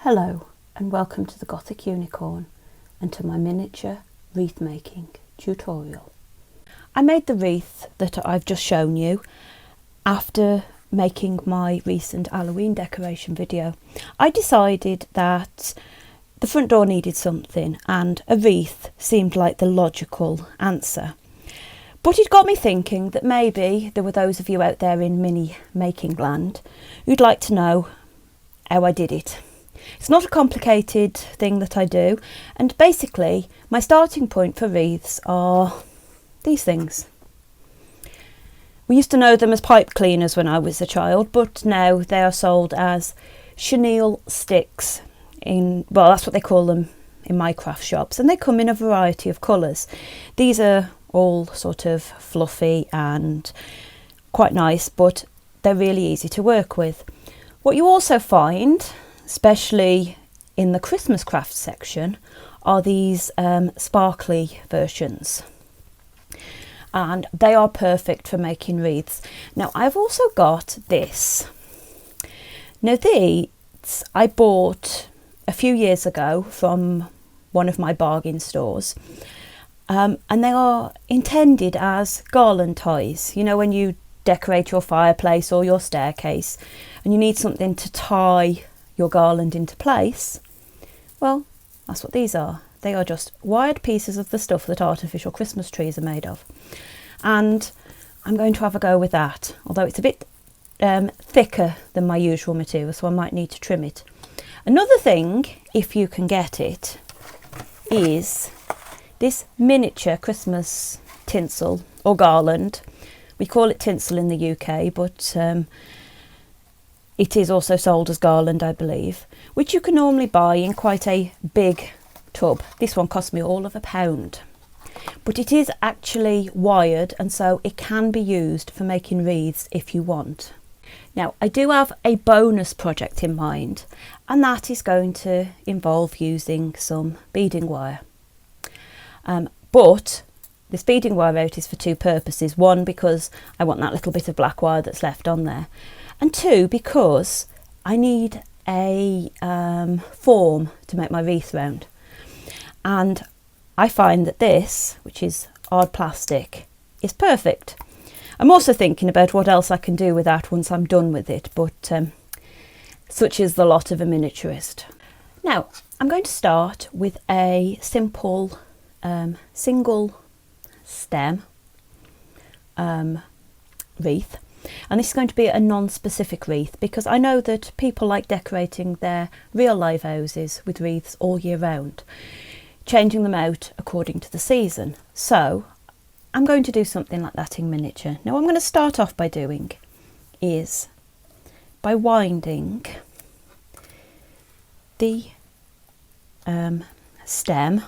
Hello and welcome to the Gothic Unicorn and to my miniature wreath making tutorial. I made the wreath that I've just shown you after making my recent Halloween decoration video. I decided that the front door needed something and a wreath seemed like the logical answer. But it got me thinking that maybe there were those of you out there in mini making land who'd like to know how I did it. It's not a complicated thing that I do, and basically my starting point for wreaths are these things. We used to know them as pipe cleaners when I was a child, but now they are sold as chenille sticks well, that's what they call them in my craft shops, and they come in a variety of colours. These are all sort of fluffy and quite nice, but they're really easy to work with. What you also find, especially in the Christmas craft section, are these sparkly versions, and they are perfect for making wreaths. Now I've also got this. Now these I bought a few years ago from one of my bargain stores, and they are intended as garland ties. You know, when you decorate your fireplace or your staircase and you need something to tie your garland into place, well, that's what these are. They are just wired pieces of the stuff that artificial Christmas trees are made of, and I'm going to have a go with that, although it's a bit thicker than my usual material, so I might need to trim it. Another thing, if you can get it, is this miniature Christmas tinsel or garland. We call it tinsel in the UK, but it is also sold as garland, I believe, which you can normally buy in quite a big tub. This one cost me all of £1, but it is actually wired, and so it can be used for making wreaths if you want. Now, I do have a bonus project in mind, and that is going to involve using some beading wire. But this beading wire out is for two purposes. One, because I want that little bit of black wire that's left on there, and two, because I need a form to make my wreath round. And I find that this, which is hard plastic, is perfect. I'm also thinking about what else I can do with that once I'm done with it, but such is the lot of a miniaturist. Now, I'm going to start with a simple single stem wreath, and this is going to be a non-specific wreath because I know that people like decorating their real live houses with wreaths all year round, changing them out according to the season. So I'm going to do something like that in miniature. Now, what I'm going to start off by doing is by winding the stem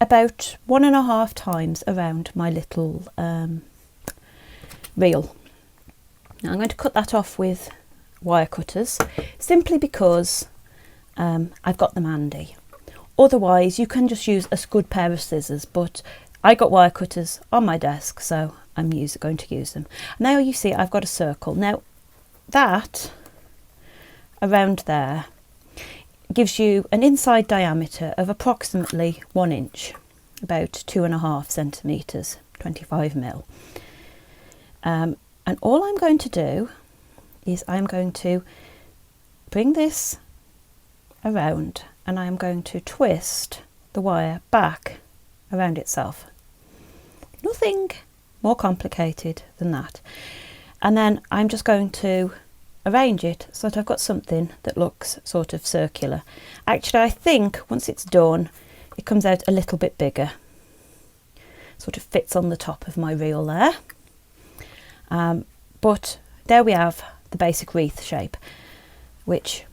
about 1.5 times around my little reel. Now I'm going to cut that off with wire cutters, simply because I've got them handy. Otherwise, you can just use a good pair of scissors, but I got wire cutters on my desk, so I'm going to use them. Now you see I've got a circle. Now that around there gives you an inside diameter of approximately 1 inch, about 2.5 centimetres, 25 mil. And all I'm going to do is I'm going to bring this around, and I'm going to twist the wire back around itself. Nothing more complicated than that. And then I'm just going to arrange it so that I've got something that looks sort of circular. Actually, I think once it's done, it comes out a little bit bigger. Sort of fits on the top of my reel there. But there we have the basic wreath shape, which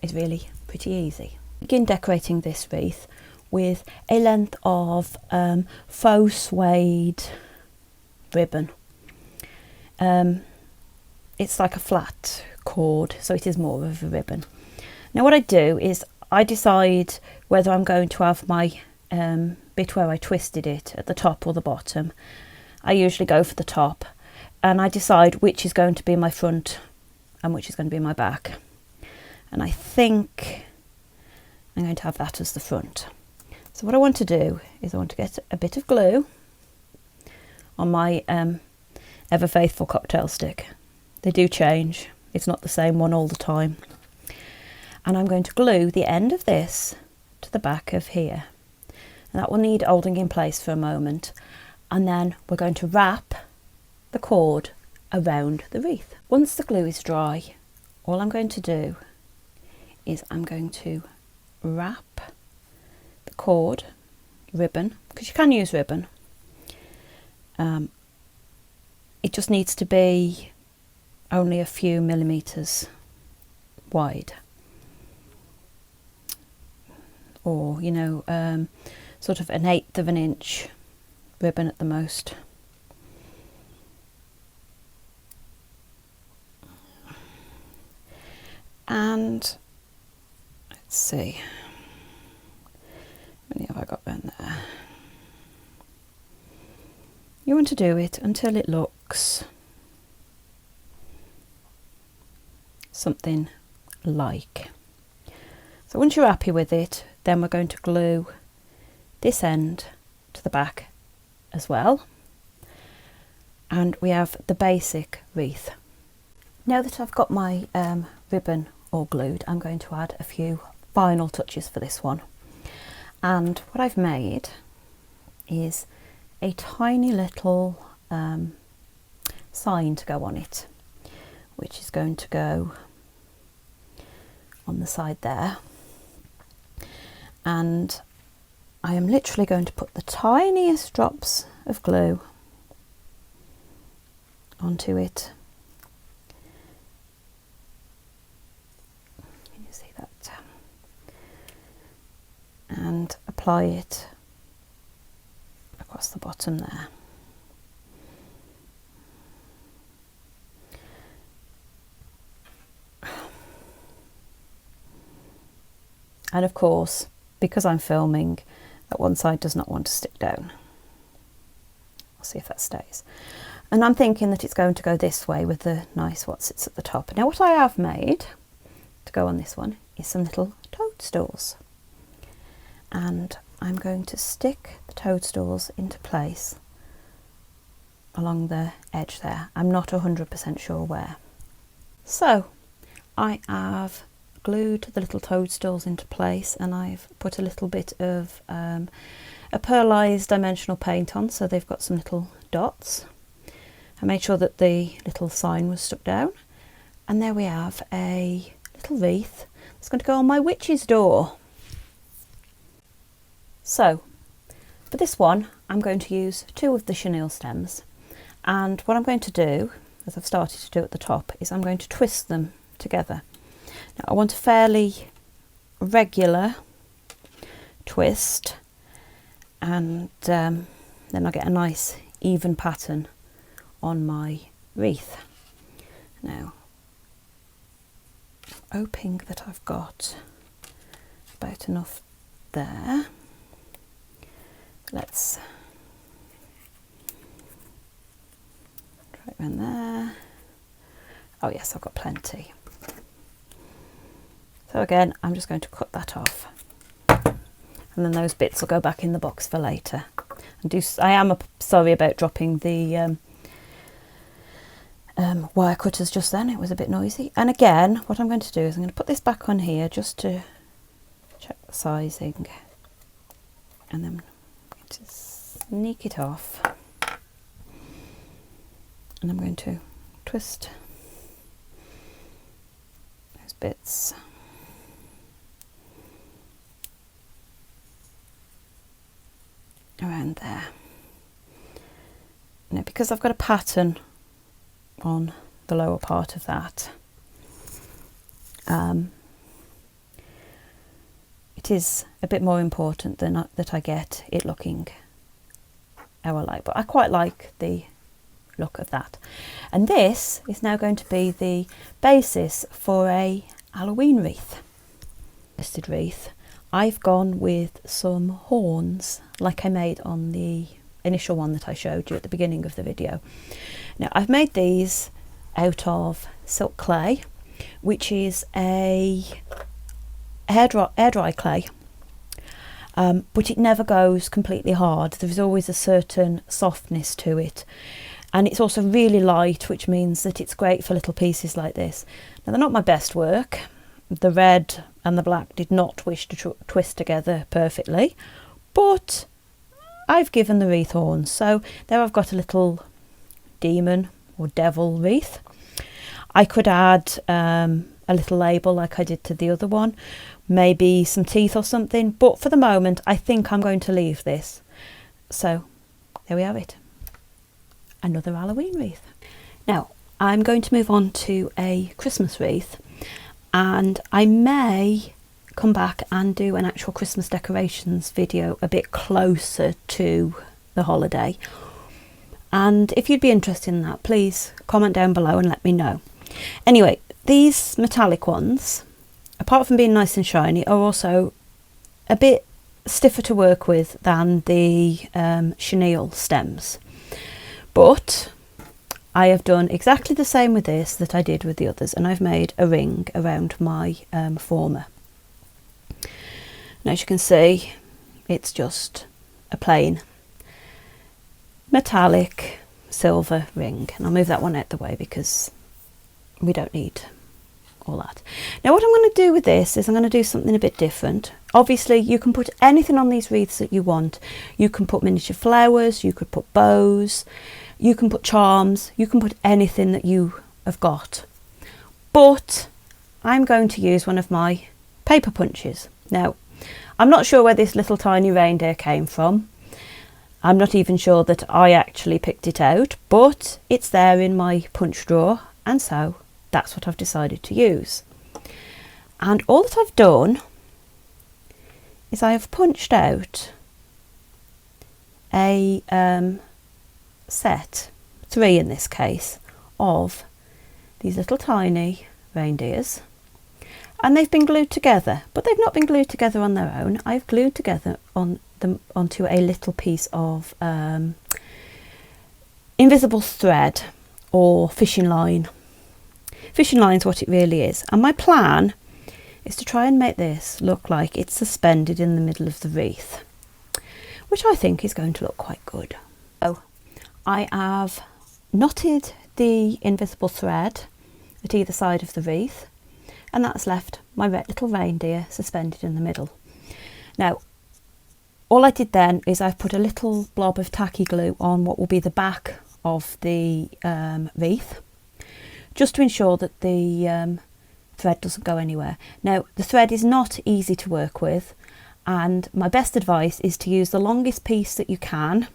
is really pretty easy. Begin decorating this wreath with a length of faux suede ribbon. It's like a flat cord, so it is more of a ribbon. Now what I do is I decide whether I'm going to have my bit where I twisted it at the top or the bottom. I usually go for the top, and I decide which is going to be my front and which is going to be my back. And I think I'm going to have that as the front. So what I want to do is I want to get a bit of glue on my ever faithful cocktail stick. They do change, it's not the same one all the time. And I'm going to glue the end of this to the back of here. And that will need holding in place for a moment. And then we're going to wrap the cord around the wreath. Once the glue is dry, all I'm going to do is I'm going to wrap the cord, ribbon, because you can use ribbon. It just needs to be only a few millimeters wide, or you know, sort of 1/8 of an inch ribbon at the most. And let's see, how many have I got around there? You want to do it until it looks something like. So once you're happy with it, then we're going to glue this end to the back as well. And we have the basic wreath. Now that I've got my ribbon all glued, I'm going to add a few final touches for this one. And what I've made is a tiny little sign to go on it, which is going to go on the side there. And I am literally going to put the tiniest drops of glue onto it. Can you see that? And apply it across the bottom there. And of course, because I'm filming, that one side does not want to stick down. I'll see if that stays. And I'm thinking that it's going to go this way with the nice what sits at the top. Now what I have made to go on this one is some little toadstools. And I'm going to stick the toadstools into place along the edge there. I'm not 100% sure where. So I have glued the little toadstools into place, and I've put a little bit of a pearlized dimensional paint on, so they've got some little dots. I made sure that the little sign was stuck down, and there we have a little wreath that's going to go on my witch's door. So for this one I'm going to use 2 of the chenille stems, and what I'm going to do, as I've started to do at the top, is I'm going to twist them together. Now I want a fairly regular twist, and then I get a nice even pattern on my wreath. Now, hoping that I've got about enough there. Let's try it around there. Oh yes, I've got plenty. So again, I'm just going to cut that off, and then those bits will go back in the box for later. I am sorry about dropping the wire cutters just then, it was a bit noisy. And again, what I'm going to do is I'm going to put this back on here just to check the sizing, and then I'm going to sneak it off, and I'm going to twist those bits around there. Now, because I've got a pattern on the lower part of that, it is a bit more important than that I get it looking how I like, but I quite like the look of that. And this is now going to be the basis for a Halloween wreath. Listed wreath. I've gone with some horns like I made on the initial one that I showed you at the beginning of the video. Now I've made these out of silk clay, which is a air dry clay, but it never goes completely hard. There's always a certain softness to it, and it's also really light, which means that it's great for little pieces like this. Now, they're not my best work. The red and the black did not wish to twist together perfectly, but I've given the wreath horns. So there I've got a little demon or devil wreath. I could add a little label like I did to the other one, maybe some teeth or something, but for the moment I think I'm going to leave this. So there we have it, another Halloween wreath. Now I'm going to move on to a Christmas wreath, and I may come back and do an actual Christmas decorations video a bit closer to the holiday. And if you'd be interested in that, please comment down below and let me know. Anyway, these metallic ones, apart from being nice and shiny, are also a bit stiffer to work with than the chenille stems. But I have done exactly the same with this that I did with the others, and I've made a ring around my former. And as you can see, it's just a plain metallic silver ring, and I'll move that one out the way because we don't need all that. Now what I'm going to do with this is I'm going to do something a bit different. Obviously you can put anything on these wreaths that you want. You can put miniature flowers, you could put bows, you can put charms, you can put anything that you have got. But I'm going to use one of my paper punches. Now I'm not sure where this little tiny reindeer came from. I'm not even sure that I actually picked it out, but it's there in my punch drawer, and so that's what I've decided to use. And all that I've done is I have punched out a set, 3 in this case, of these little tiny reindeers. And they've been glued together, but they've not been glued together on their own. I've glued together onto a little piece of invisible thread or fishing line. Fishing line is what it really is. And my plan is to try and make this look like it's suspended in the middle of the wreath, which I think is going to look quite good. So I have knotted the invisible thread at either side of the wreath, and that's left my little reindeer suspended in the middle. Now, all I did then is I've put a little blob of tacky glue on what will be the back of the wreath, just to ensure that the thread doesn't go anywhere. Now, the thread is not easy to work with, and my best advice is to use the longest piece that you can.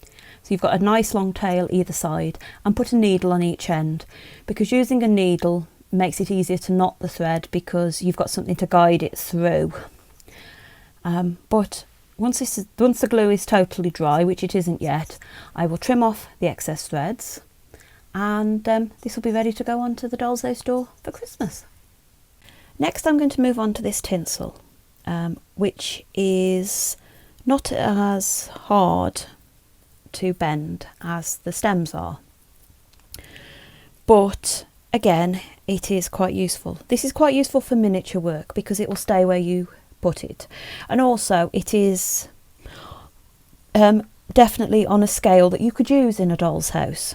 So you've got a nice long tail either side, and put a needle on each end, because using a needle makes it easier to knot the thread because you've got something to guide it through. But once the glue is totally dry, which it isn't yet, I will trim off the excess threads, and this will be ready to go onto the Doll's House door for Christmas. Next I'm going to move on to this tinsel, which is not as hard to bend as the stems are, but again it is quite useful. This is quite useful for miniature work because it will stay where you put it, and also it is definitely on a scale that you could use in a doll's house.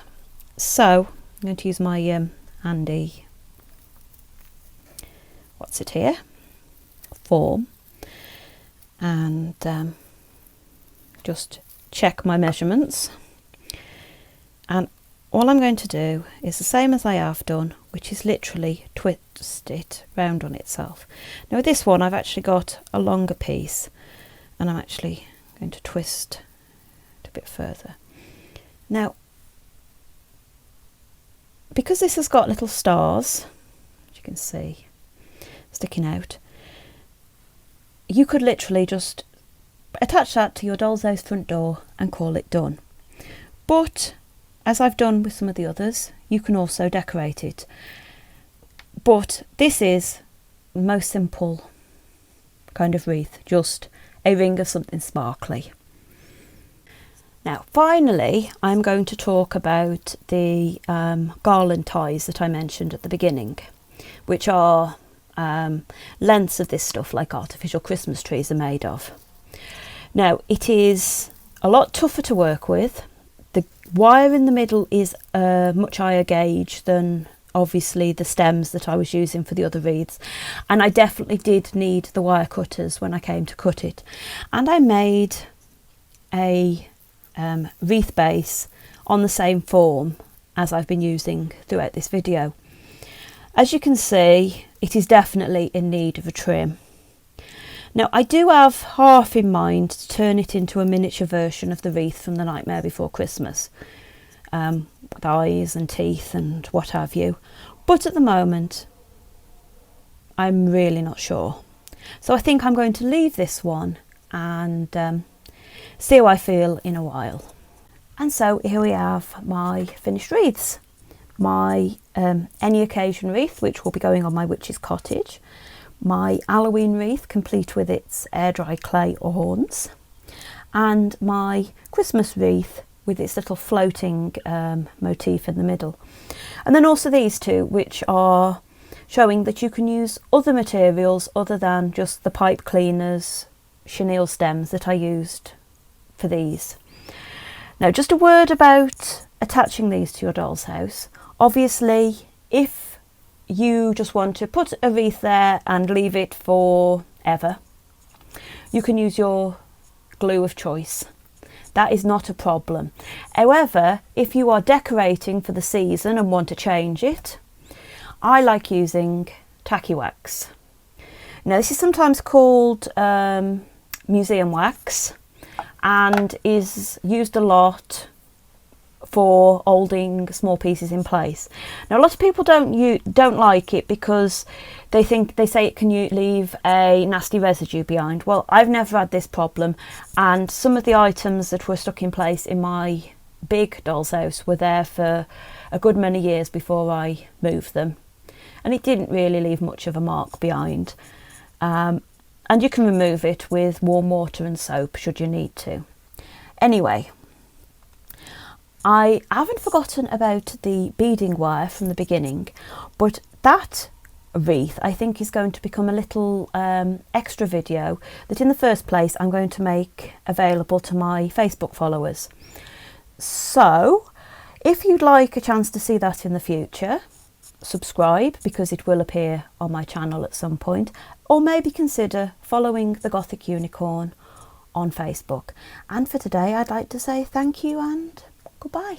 So I'm going to use my handy, what's it here, form, and just check my measurements, and all I'm going to do is the same as I have done, which is literally twist it round on itself. Now with this one I've actually got a longer piece, and I'm actually going to twist it a bit further. Now because this has got little stars, as you can see, sticking out, you could literally just attach that to your doll's house front door and call it done. But as I've done with some of the others, you can also decorate it. But this is the most simple kind of wreath, just a ring of something sparkly. Now finally I'm going to talk about the garland ties that I mentioned at the beginning. which are lengths of this stuff like artificial Christmas trees are made of. Now, it is a lot tougher to work with. The wire in the middle is a much higher gauge than obviously the stems that I was using for the other wreaths, and I definitely did need the wire cutters when I came to cut it. And I made a wreath base on the same form as I've been using throughout this video. As you can see, it is definitely in need of a trim. Now, I do have half in mind to turn it into a miniature version of the wreath from The Nightmare Before Christmas, with eyes and teeth and what have you, but at the moment I'm really not sure. So I think I'm going to leave this one and see how I feel in a while. And so here we have my finished wreaths. My Any Occasion wreath, which will be going on my witch's cottage. My Halloween wreath, complete with its air dry clay horns. And my Christmas wreath with its little floating motif in the middle. And then also these two, which are showing that you can use other materials other than just the pipe cleaners, chenille stems that I used for these. Now, just a word about attaching these to your doll's house. Obviously, if you just want to put a wreath there and leave it forever, you can use your glue of choice. That is not a problem. However, if you are decorating for the season and want to change it, I like using tacky wax. Now, this is sometimes called museum wax and is used a lot for holding small pieces in place. Now, a lot of people don't like it because they say it can leave a nasty residue behind. Well, I've never had this problem, and some of the items that were stuck in place in my big doll's house were there for a good many years before I moved them, and it didn't really leave much of a mark behind. And you can remove it with warm water and soap should you need to. Anyway, I haven't forgotten about the beading wire from the beginning, but that wreath I think is going to become a little extra video that in the first place I'm going to make available to my Facebook followers. So if you'd like a chance to see that in the future, subscribe, because it will appear on my channel at some point, or maybe consider following the Gothic Unicorn on Facebook. And for today I'd like to say thank you and goodbye.